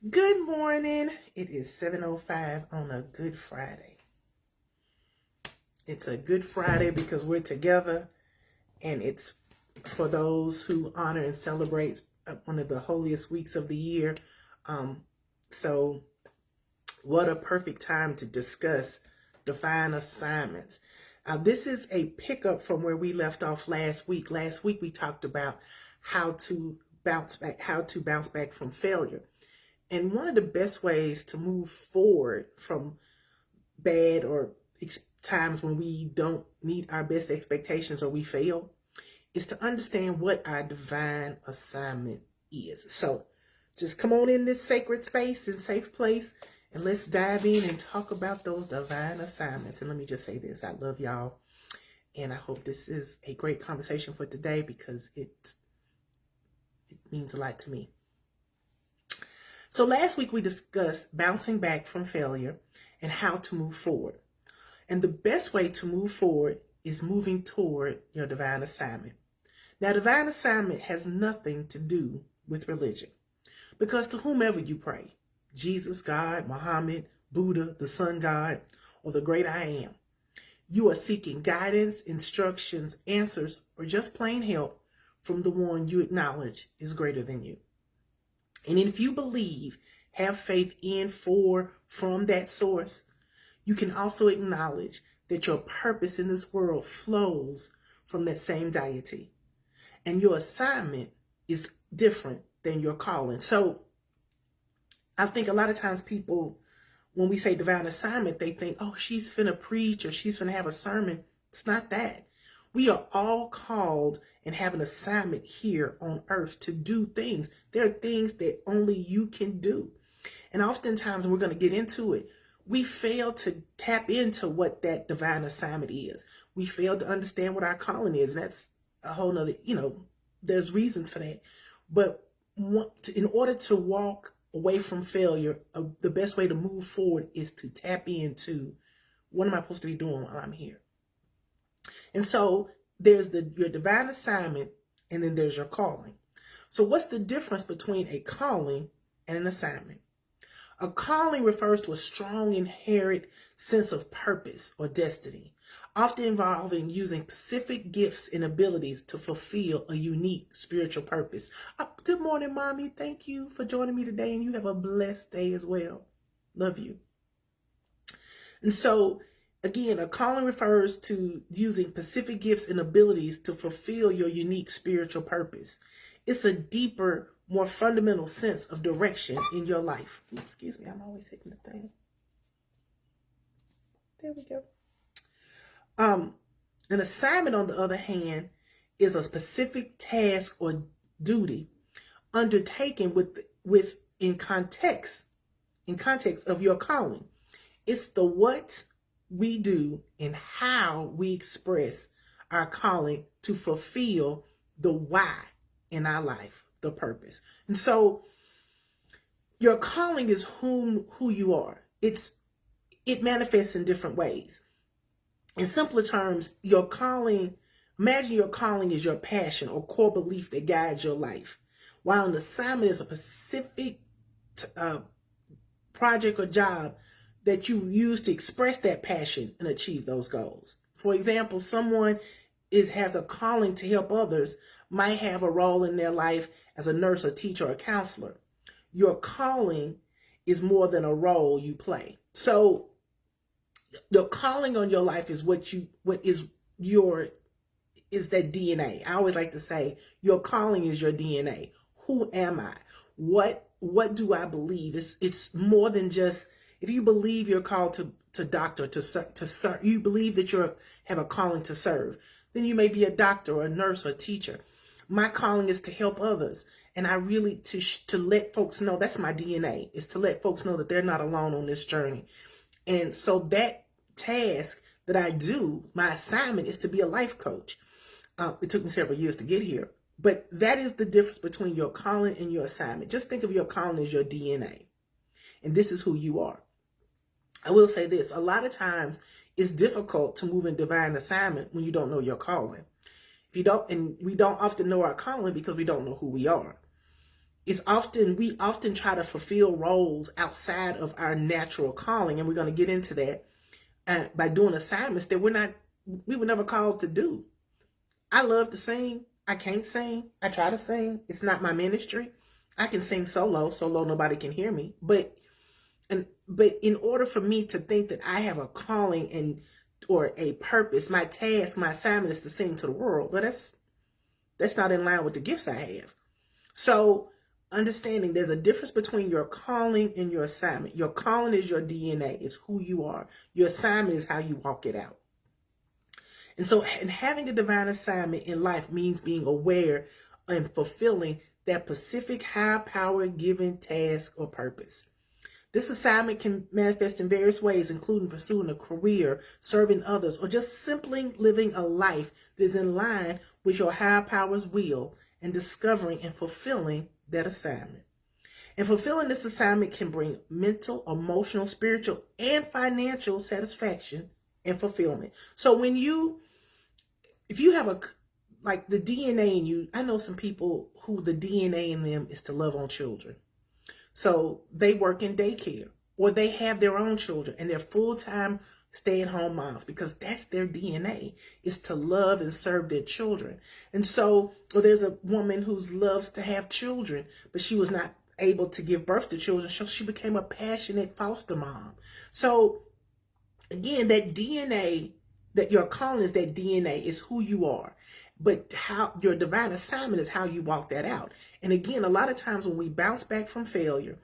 Good morning. It is 7:05 on a Good Friday. It's a Good Friday because we're together, and it's for those who honor and celebrate one of the holiest weeks of the year. So what a perfect time to discuss divine assignments. This is a pickup from where we left off last week. Last week we talked about how to bounce back from failure. And one of the best ways to move forward from bad or times when we don't meet our best expectations or we fail is to understand what our divine assignment is. So just come on in this sacred space and safe place and let's dive in and talk about those divine assignments. And let me just say this, I love y'all. And I hope this is a great conversation for today because it means a lot to me. So last week we discussed bouncing back from failure and how to move forward. And the best way to move forward is moving toward your divine assignment. Now, divine assignment has nothing to do with religion because to whomever you pray, Jesus, God, Muhammad, Buddha, the sun God, or the great I am, you are seeking guidance, instructions, answers, or just plain help from the one you acknowledge is greater than you. And if you believe, have faith in, from that source, you can also acknowledge that your purpose in this world flows from that same deity. And your assignment is different than your calling. So I think a lot of times people, when we say divine assignment, they think, oh, she's finna preach or she's finna have a sermon. It's not that. We are all called and have an assignment here on earth to do things. There are things that only you can do. And oftentimes, and we're going to get into it, we fail to tap into what that divine assignment is. We fail to understand what our calling is. And that's a whole nother, there's reasons for that. But in order to walk away from failure, the best way to move forward is to tap into what am I supposed to be doing while I'm here? And so there's your divine assignment, and then there's your calling. So what's the difference between a calling and an assignment? A calling refers to a strong inherent sense of purpose or destiny, often involving using specific gifts and abilities to fulfill a unique spiritual purpose. Good morning, Mommy. Thank you for joining me today, and you have a blessed day as well. Love you. And so again, a calling refers to using specific gifts and abilities to fulfill your unique spiritual purpose. It's a deeper, more fundamental sense of direction in your life. Excuse me, I'm always hitting the thing. There we go. An assignment, on the other hand, is a specific task or duty undertaken in context of your calling. It's the what we do and how we express our calling to fulfill the why in our life, the purpose. And so your calling is who you are. It manifests in different ways. In simpler terms, imagine your calling is your passion or core belief that guides your life, while an assignment is a specific project or job that you use to express that passion and achieve those goals. For example, someone has a calling to help others, might have a role in their life as a nurse, a teacher, or a counselor. Your calling is more than a role you play. So your calling on your life is is that DNA. I always like to say your calling is your DNA. Who am I? What do I believe? It's more than just, if you believe you're called to doctor, to serve, you believe that you have a calling to serve, then you may be a doctor or a nurse or a teacher. My calling is to help others. And I really, to let folks know, that's my DNA, is to let folks know that they're not alone on this journey. And so that task that I do, my assignment is to be a life coach. It took me several years to get here. But that is the difference between your calling and your assignment. Just think of your calling as your DNA. And this is who you are. I will say this, a lot of times it's difficult to move in divine assignment when you don't know your calling. And we don't often know our calling because we don't know who we are. we often try to fulfill roles outside of our natural calling, and we're going to get into that by doing assignments that we were never called to do. I love to sing. I can't sing. I try to sing. It's not my ministry. I can sing solo nobody can hear me. But in order for me to think that I have a calling or a purpose, my task, my assignment is to sing to the world. But that's not in line with the gifts I have. So understanding there's a difference between your calling and your assignment. Your calling is your DNA, it's who you are. Your assignment is how you walk it out. And so, and having a divine assignment in life means being aware and fulfilling that specific high-power given task or purpose. This assignment can manifest in various ways, including pursuing a career, serving others, or just simply living a life that is in line with your higher power's will and discovering and fulfilling that assignment. And fulfilling this assignment can bring mental, emotional, spiritual, and financial satisfaction and fulfillment. So if you have like the DNA in you, I know some people who the DNA in them is to love on children. So they work in daycare, or they have their own children and they're full-time stay-at-home moms, because that's their DNA, is to love and serve their children. And so, or there's a woman who loves to have children, but she was not able to give birth to children, so she became a passionate foster mom. So again, that DNA, that your calling is that DNA, is who you are. But how your divine assignment is how you walk that out. And again, a lot of times when we bounce back from failure,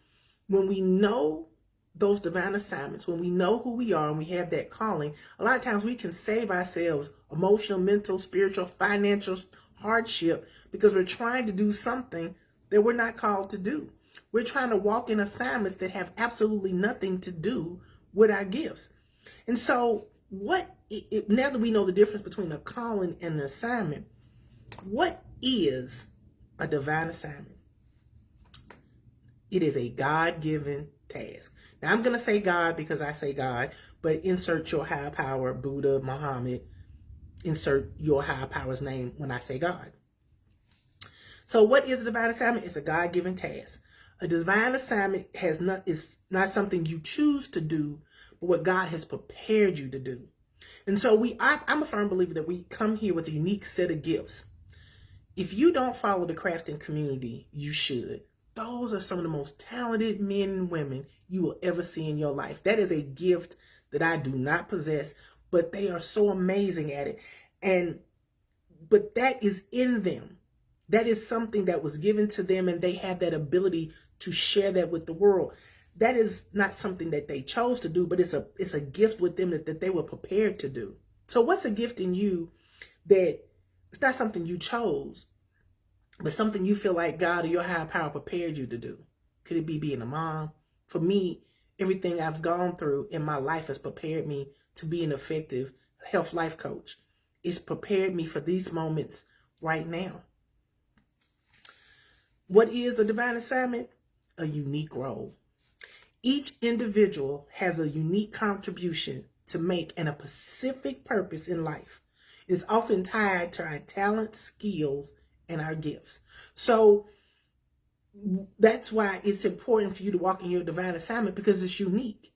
when we know those divine assignments, when we know who we are and we have that calling, a lot of times we can save ourselves emotional, mental, spiritual, financial hardship, because we're trying to do something that we're not called to do. We're trying to walk in assignments that have absolutely nothing to do with our gifts. And so now that we know the difference between a calling and an assignment, what is a divine assignment? It is a God-given task. Now, I'm going to say God because I say God, but insert your higher power, Buddha, Muhammad, insert your higher power's name when I say God. So what is a divine assignment? It's a God-given task. A divine assignment is not something you choose to do, but what God has prepared you to do. And so I'm a firm believer that we come here with a unique set of gifts. If you don't follow the crafting community, you should. Those are some of the most talented men and women you will ever see in your life. That is a gift that I do not possess, but they are so amazing at it. But that is in them. That is something that was given to them, and they have that ability to share that with the world. That is not something that they chose to do, but it's a gift with them that they were prepared to do. So what's a gift in you that it's not something you chose, but something you feel like God or your higher power prepared you to do? Could it be being a mom? For me, everything I've gone through in my life has prepared me to be an effective health life coach. It's prepared me for these moments right now. What is a divine assignment? A unique role. Each individual has a unique contribution to make and a specific purpose in life. It is often tied to our talents, skills, and our gifts. So that's why it's important for you to walk in your divine assignment, because it's unique.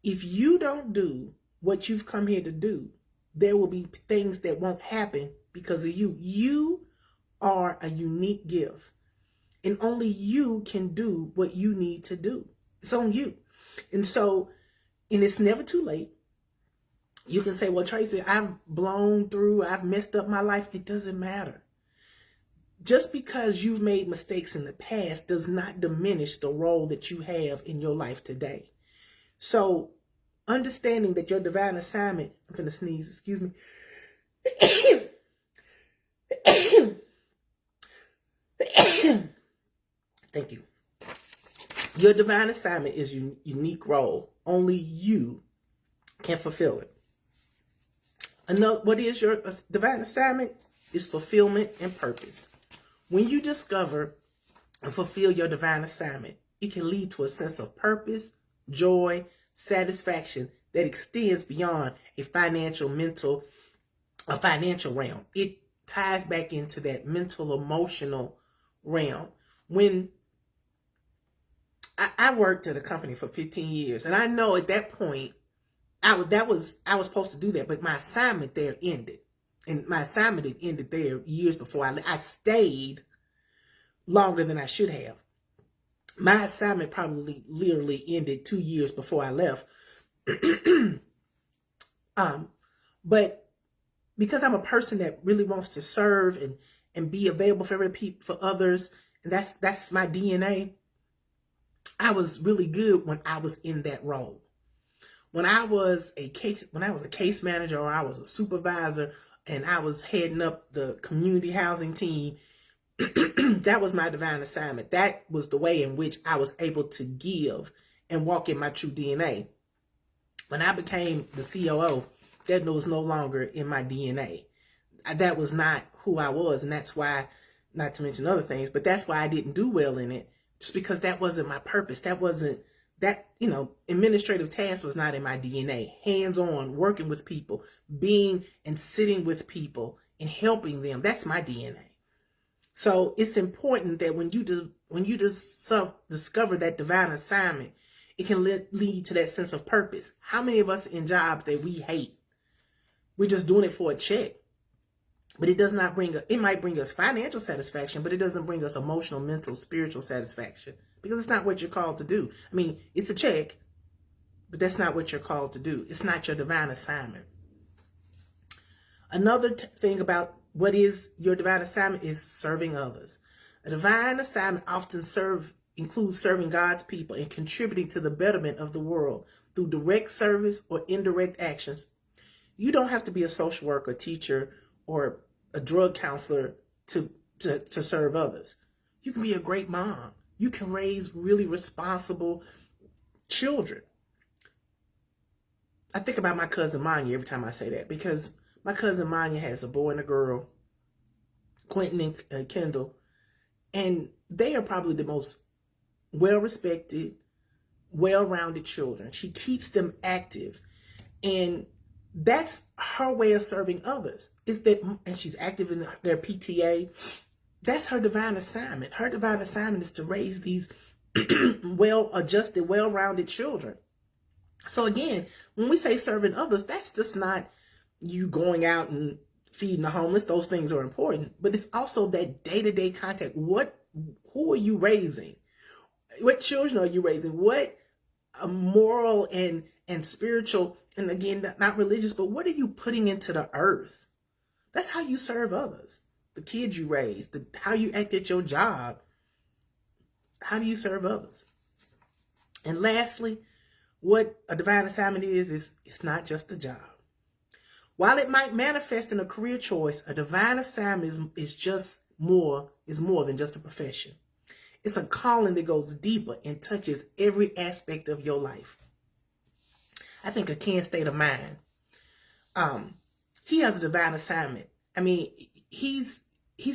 If you don't do what you've come here to do, there will be things that won't happen because of you. You are a unique gift, and only you can do what you need to do. It's on you. And it's never too late. You can say, well, Tracy, I've blown through, I've messed up my life. It doesn't matter. Just because you've made mistakes in the past does not diminish the role that you have in your life today. So understanding that your divine assignment, I'm going to sneeze, excuse me. Thank you. Your divine assignment is a unique role. Only you can fulfill it. What is your divine assignment? Is fulfillment and purpose. When you discover and fulfill your divine assignment, it can lead to a sense of purpose, joy, satisfaction that extends beyond a financial realm. It ties back into that mental, emotional realm. When I worked at a company for 15 years, and I know at that point I was supposed to do that, but my assignment there ended, and my assignment had ended there years before I stayed longer than I should have. My assignment probably literally ended 2 years before I left. But because I'm a person that really wants to serve and be available for others, and that's my DNA. I was really good when I was in that role. When I was a case manager, or I was a supervisor, and I was heading up the community housing team, that was my divine assignment. That was the way in which I was able to give and walk in my true DNA. When I became the COO, that was no longer in my DNA. That was not who I was, and that's why, not to mention other things, but that's why I didn't do well in it, just because that wasn't my purpose. Administrative tasks was not in my DNA. Hands-on, working with people, being and sitting with people and helping them, that's my DNA. So it's important that when you discover that divine assignment, it can lead to that sense of purpose. How many of us in jobs that we hate, we're just doing it for a check, but it does not it might bring us financial satisfaction, but it doesn't bring us emotional, mental, spiritual satisfaction, because it's not what you're called to do. I mean, it's a check, but that's not what you're called to do. It's not your divine assignment. Another thing about what is your divine assignment is serving others. A divine assignment often includes serving God's people and contributing to the betterment of the world through direct service or indirect actions. You don't have to be a social worker, teacher, or a drug counselor to serve others. You can be a great mom. You can raise really responsible children. I think about my cousin Manya every time I say that, because my cousin Manya has a boy and a girl, Quentin and Kendall, and they are probably the most well-respected, well-rounded children. She keeps them active, and that's her way of serving others. And she's active in their PTA. That's her divine assignment. Her divine assignment is to raise these well-adjusted, well-rounded children. So again, when we say serving others, that's just not you going out and feeding the homeless. Those things are important, but it's also that day-to-day contact. Who are you raising? What children are you raising? What moral and spiritual, and again, not religious, but what are you putting into the earth? That's how you serve others. The kids you raise, how you act at your job. How do you serve others? And lastly, what a divine assignment is it's not just a job. While it might manifest in a career choice, a divine assignment is more than just a profession. It's a calling that goes deeper and touches every aspect of your life. I think of Ken State of Mind. He has a divine assignment. I mean, he's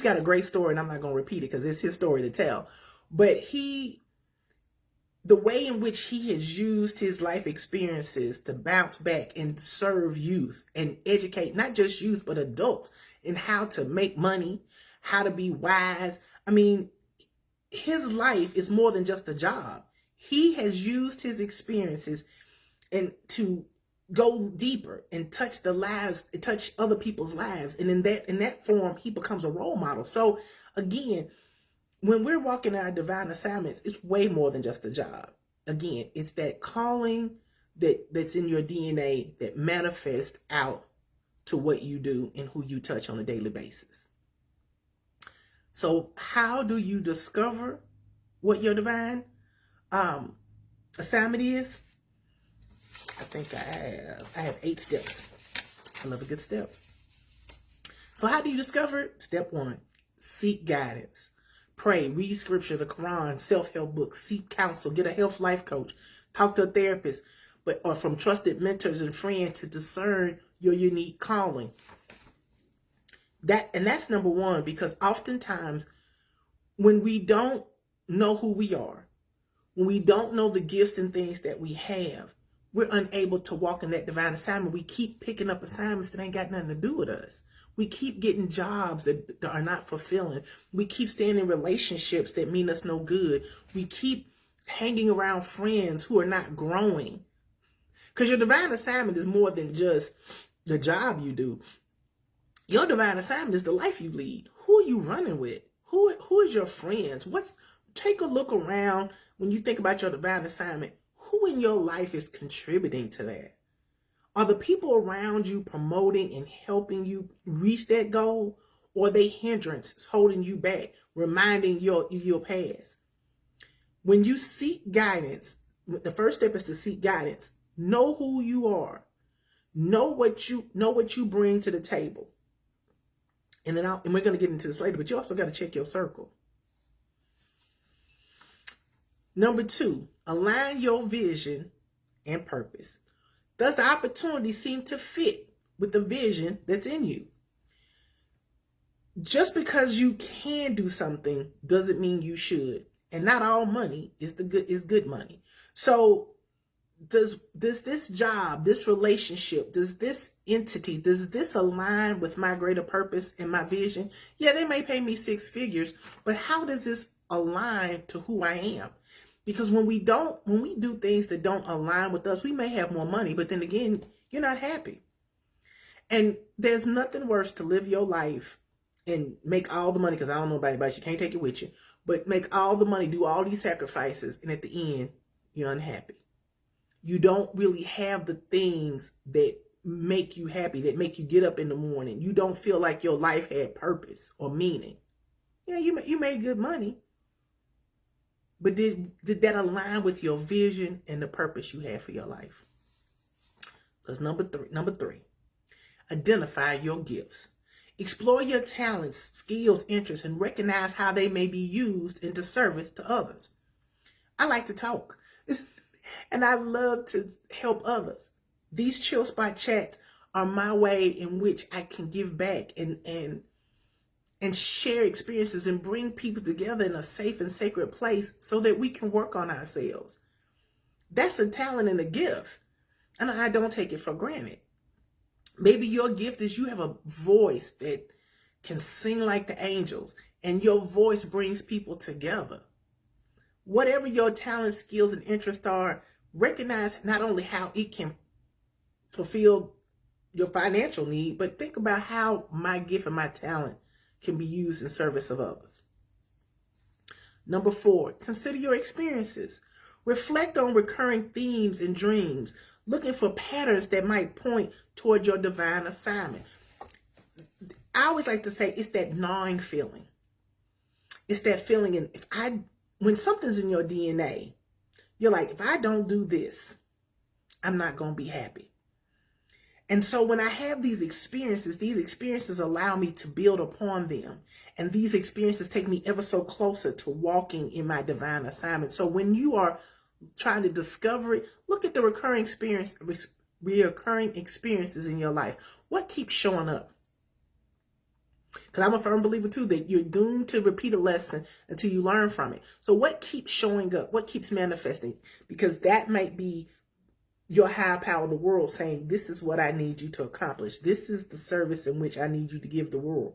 got a great story, and I'm not going to repeat it because it's his story to tell. But the way in which he has used his life experiences to bounce back and serve youth and educate not just youth but adults in how to make money, how to be wise. I mean, his life is more than just a job. He has used his experiences and to go deeper and touch other people's lives. And in that form, he becomes a role model. So again, when we're walking our divine assignments, it's way more than just a job. Again, it's that calling that's in your DNA that manifests out to what you do and who you touch on a daily basis. So how do you discover what your divine assignment is? I think I have 8 steps. I love a good step. So how do you discover it? Step 1, seek guidance. Pray, read scripture, the Quran, self-help books, seek counsel, get a health life coach, talk to a therapist, or from trusted mentors and friends to discern your unique calling. That's number 1, because oftentimes when we don't know who we are, when we don't know the gifts and things that we have, we're unable to walk in that divine assignment. We keep picking up assignments that ain't got nothing to do with us. We keep getting jobs that are not fulfilling. We keep staying in relationships that mean us no good. We keep hanging around friends who are not growing. Because your divine assignment is more than just the job you do. Your divine assignment is the life you lead. Who are you running with? Who is your friends? Take a look around when you think about your divine assignment. Who in your life is contributing to that? Are the people around you promoting and helping you reach that goal? Or are they hindrances holding you back, reminding your past? When you seek guidance, the first step is to seek guidance. Know who you are. Know what you bring to the table. And we're going to get into this later, but you also got to check your circle. Number 2, align your vision and purpose. Does the opportunity seem to fit with the vision that's in you? Just because you can do something doesn't mean you should. And not all money is good money. So does this job, this relationship, does this entity, does this align with my greater purpose and my vision? Yeah, they may pay me 6 figures, but how does this align to who I am? Because when we do things that don't align with us, we may have more money, but then again, you're not happy. And there's nothing worse to live your life and make all the money, because I don't know about anybody, you can't take it with you, but make all the money, do all these sacrifices, and at the end, you're unhappy. You don't really have the things that make you happy, that make you get up in the morning. You don't feel like your life had purpose or meaning. Yeah, you made good money, but did that align with your vision and the purpose you have for your life? Because number three, identify your gifts. Explore your talents, skills, interests, and recognize how they may be used into service to others. I like to talk, and I love to help others. These Chill Spot chats are my way in which I can give back and share experiences and bring people together in a safe and sacred place so that we can work on ourselves. That's a talent and a gift, and I don't take it for granted. Maybe your gift is you have a voice that can sing like the angels, and your voice brings people together. Whatever your talents, skills, and interests are, recognize not only how it can fulfill your financial need, but think about how my gift and my talent can be used in service of others. Number 4, consider your experiences. Reflect on recurring themes and dreams, looking for patterns that might point toward your divine assignment. I always like to say it's that gnawing feeling. It's that feeling, and when something's in your DNA, you're like, if I don't do this, I'm not going to be happy. And so when I have these experiences allow me to build upon them. And these experiences take me ever so closer to walking in my divine assignment. So when you are trying to discover it, look at the recurring experiences in your life. What keeps showing up? Because I'm a firm believer too that you're doomed to repeat a lesson until you learn from it. So what keeps showing up? What keeps manifesting? Because that might be your higher power of the world saying, this is what I need you to accomplish. This is the service in which I need you to give the world.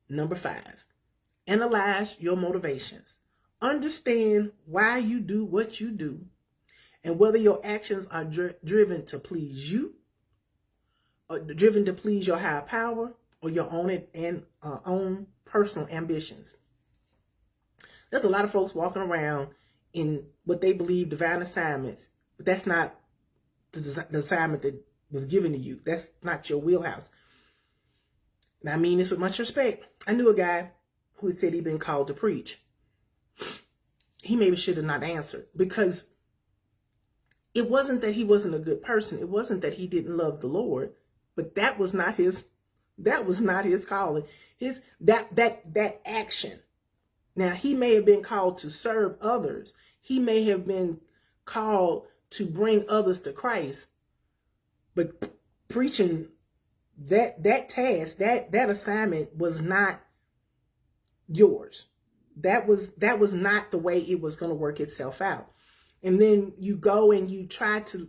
Number 5, analyze your motivations. Understand why you do what you do and whether your actions are driven to please you, or driven to please your higher power, or your own personal ambitions. There's a lot of folks walking around in what they believe divine assignments, but that's not the assignment that was given to you. That's not your wheelhouse. And I mean this with much respect. I knew a guy who said he'd been called to preach. He maybe should have not answered, because it wasn't that he wasn't a good person. It wasn't that he didn't love the Lord, but that was not his calling. That action. Now, he may have been called to serve others. He may have been called to bring others to Christ. But preaching, that task, that assignment was not yours. That was not the way it was going to work itself out. And then you go and you try to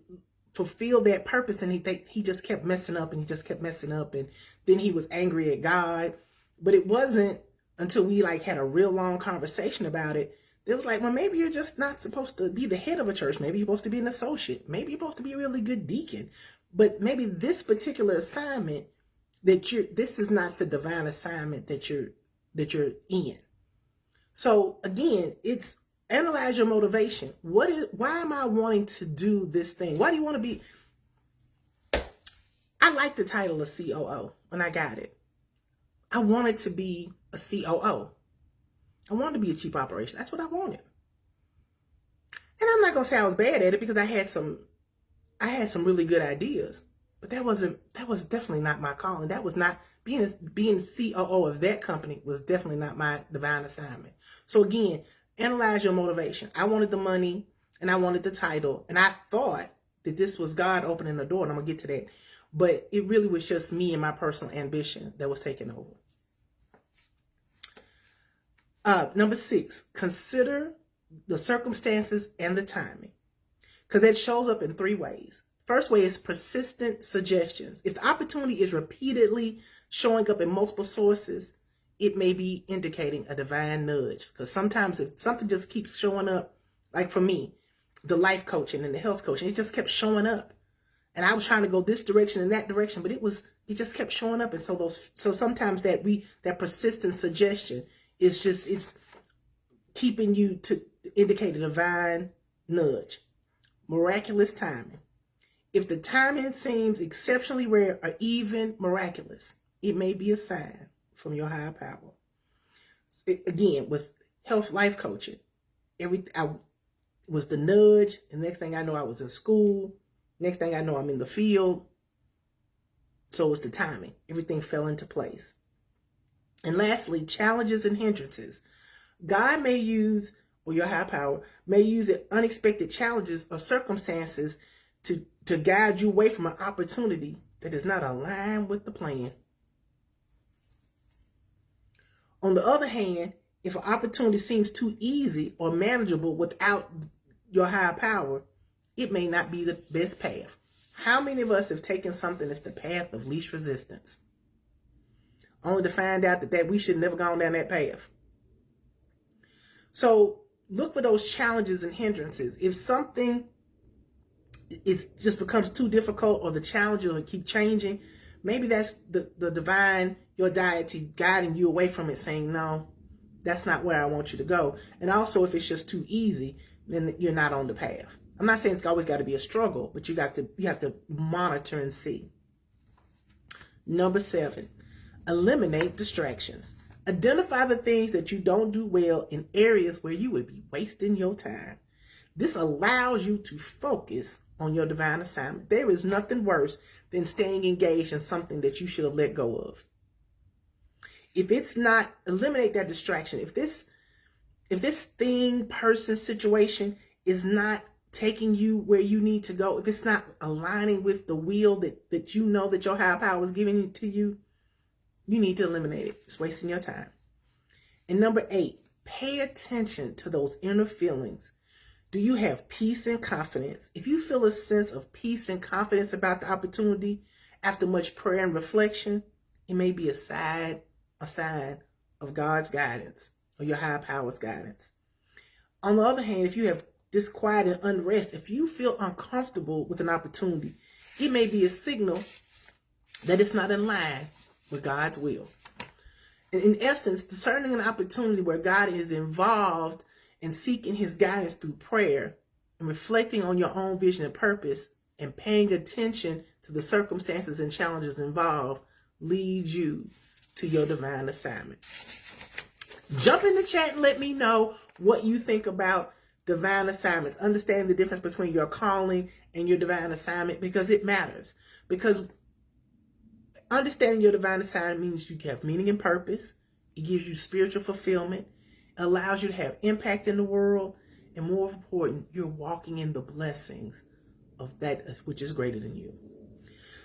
fulfill that purpose, and he just kept messing up, and he just kept messing up, and then he was angry at God. But it wasn't until we like had a real long conversation about it. It was like, well, maybe you're just not supposed to be the head of a church. Maybe you're supposed to be an associate. Maybe you're supposed to be a really good deacon. But maybe this particular assignment this is not the divine assignment that you're in. So again, it's analyze your motivation. Why am I wanting to do this thing? Why do you want to be? I like the title of COO when I got it. I wanted to be a COO. I wanted to be a chief operation. That's what I wanted. And I'm not going to say I was bad at it because I had some really good ideas, but that was definitely not my calling. That was not being COO of that company was definitely not my divine assignment. So again, analyze your motivation. I wanted the money and I wanted the title, and I thought that this was God opening the door, and I'm going to get to that. But it really was just me and my personal ambition that was taking over. Number 6, consider the circumstances and the timing, because that shows up in 3 ways. First way is persistent suggestions. If the opportunity is repeatedly showing up in multiple sources, it may be indicating a divine nudge. Because sometimes if something just keeps showing up, like for me, the life coaching and the health coaching, it just kept showing up. And I was trying to go this direction and that direction, but it just kept showing up. And so sometimes that persistent suggestion is it's keeping you to indicate a divine nudge. Miraculous timing. If the timing seems exceptionally rare or even miraculous, it may be a sign from your higher power. Again, with health life coaching, I was the nudge, and next thing I know I was in school. Next thing I know I'm in the field. So it's the timing. Everything fell into place. And lastly, challenges and hindrances. God may use, or your high power, may use unexpected challenges or circumstances to guide you away from an opportunity that is not aligned with the plan. On the other hand, if an opportunity seems too easy or manageable without your higher power, it may not be the best path. How many of us have taken something that's the path of least resistance, only to find out that we should have never gone down that path? So look for those challenges and hindrances. If something just becomes too difficult, or the challenge will keep changing, maybe that's the divine, your deity, guiding you away from it, saying, no, that's not where I want you to go. And also, if it's just too easy, then you're not on the path. I'm not saying it's always got to be a struggle, but you have to monitor and see. Number 7, eliminate distractions. Identify the things that you don't do well in areas where you would be wasting your time. This allows you to focus on your divine assignment. There is nothing worse than staying engaged in something that you should have let go of. If it's not, eliminate that distraction. If this thing, person, situation is not taking you where you need to go, if it's not aligning with the will that you know that your higher power is giving to you, you need to eliminate it. It's wasting your time. And number 8, pay attention to those inner feelings. Do you have peace and confidence? If you feel a sense of peace and confidence about the opportunity after much prayer and reflection, it may be a sign of God's guidance or your higher power's guidance. On the other hand, if you have disquiet and unrest, if you feel uncomfortable with an opportunity, it may be a signal that it's not in line with God's will. In essence, discerning an opportunity where God is involved in seeking his guidance through prayer and reflecting on your own vision and purpose and paying attention to the circumstances and challenges involved leads you to your divine assignment. Jump in the chat and let me know what you think about divine assignments. Understand the difference between your calling and your divine assignment, because it matters. Because understanding your divine assignment means you have meaning and purpose. It gives you spiritual fulfillment, allows you to have impact in the world, and more important, you're walking in the blessings of that which is greater than you.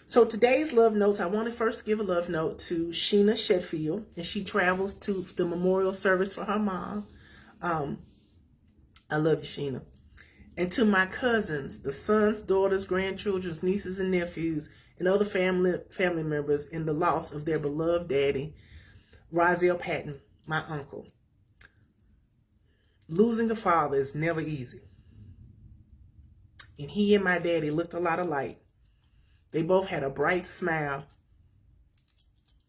So today's love notes, I want to first give a love note to Sheena Shedfield, and she travels to the memorial service for her mom. I love you, Sheena. And to my cousins, the sons, daughters, grandchildren, nieces, and nephews, and other family members in the loss of their beloved daddy, Rozelle Patton. my uncle. Losing a father is never easy. And he and my daddy looked a lot alike. They both had a bright smile.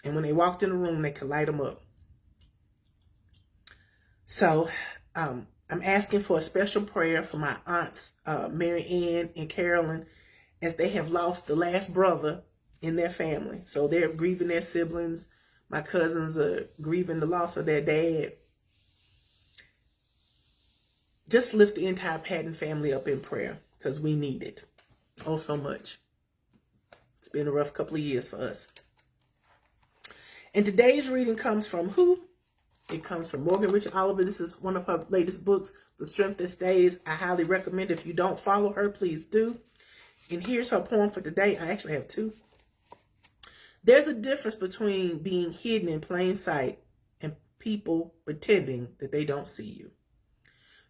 And when they walked in the room, they could light them up. So I'm asking for a special prayer for my aunts, Mary Ann and Carolyn, as they have lost the last brother in their family. So they're grieving their siblings. My cousins are grieving the loss of their dad. Just lift the entire Patton family up in prayer because we need it. Oh, so much. It's been a rough couple of years for us. And today's reading comes from who? It comes from Morgan Richard Oliver. This is one of her latest books, The Strength That Stays. I highly recommend it. If you don't follow her, please do. And here's her poem for today. I actually have two. There's a difference between being hidden in plain sight and people pretending that they don't see you.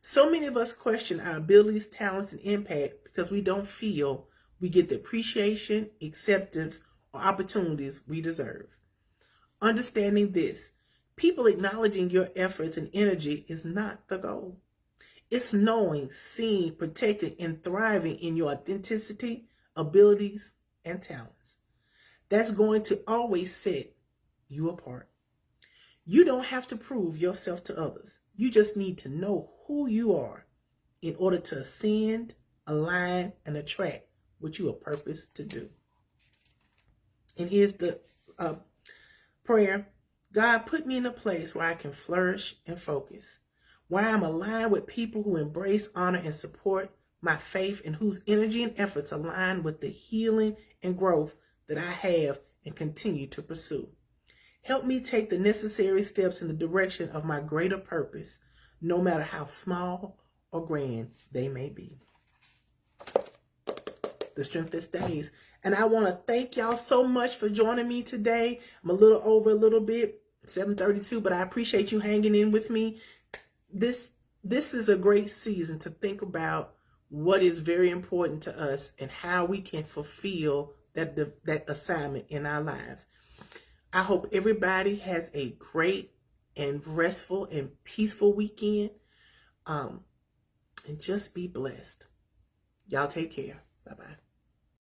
So many of us question our abilities, talents, and impact because we don't feel we get the appreciation, acceptance, or opportunities we deserve. Understanding this, people acknowledging your efforts and energy is not the goal. It's knowing, seeing, protecting, and thriving in your authenticity, abilities, and talents. That's going to always set you apart. You don't have to prove yourself to others. You just need to know who you are in order to ascend, align, and attract what you are purposed to do. And here's the prayer. God, put me in a place where I can flourish and focus, where I'm aligned with people who embrace, honor, and support my faith, and whose energy and efforts align with the healing and growth that I have and continue to pursue. Help me take the necessary steps in the direction of my greater purpose, no matter how small or grand they may be. The Strength That Stays. And I want to thank y'all so much for joining me today. I'm a little over a little bit, 7:32, but I appreciate you hanging in with me. This is a great season to think about what is very important to us and how we can fulfill that assignment in our lives. I hope everybody has a great and restful and peaceful weekend. And just be blessed. Y'all take care. Bye-bye.